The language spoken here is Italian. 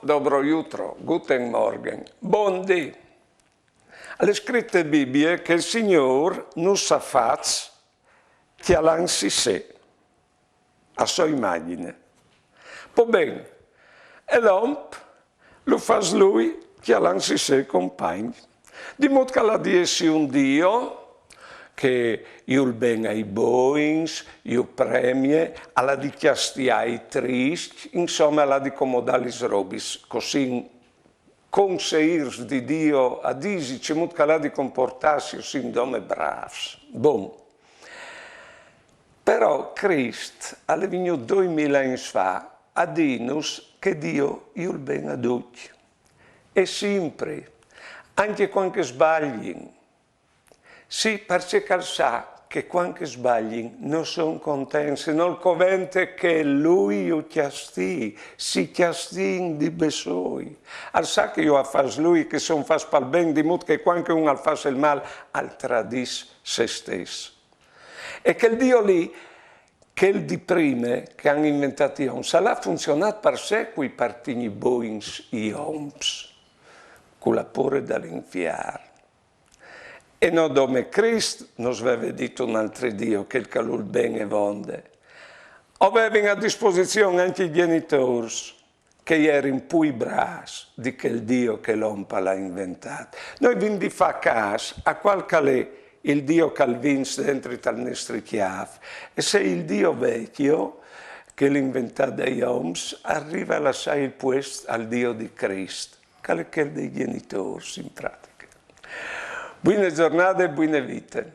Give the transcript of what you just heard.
dobro jutro, guten Morgen, buondì. Alle scritte Bibbie che il Signore non sa faz che all'ansi sé, a sua immagine. Poi bene, e l'omp lo fa lui che all'ansi sé compagni. Di modo che la diessi un Dio che io il ben ai boins, io premie, alla di chiasti ai tristi, insomma alla di comodalis robis, così conseirs di Dio a disi, c'è molto che alla di comportarsi sin dome bravs. Bon. Però Cristo, alle vigno 2000 anni fa, a dinus che Dio io il ben a tutti. E sempre, anche quando sbagli. Sì, perché sa che quando sbagli non sono contenti, non convente che lui io chiasti, si chiasti di besoi. Al sa che io a fas lui che son fas pal ben, di modo che quando uno al fas il mal, al tradis se stesso. E che il Dio lì, che il di prime che hanno inventato gli oms, ha funzionato per sé quei partini boins gli oms, con la pure dall'infiare. E non come Cristo nos aveva detto un altro Dio che il calul bene vonde. Avevano a disposizione anche i genitori che erano più bravi di quel Dio che l'ompa l'ha inventato. Noi quindi fa caso a qual è il Dio che vince dentro i nostri chiavi. E se il Dio vecchio che l'ha inventato dagli oms arriva a lasciare il posto al Dio di Cristo, che è quello dei genitori in pratica. Buone giornate e buone vite.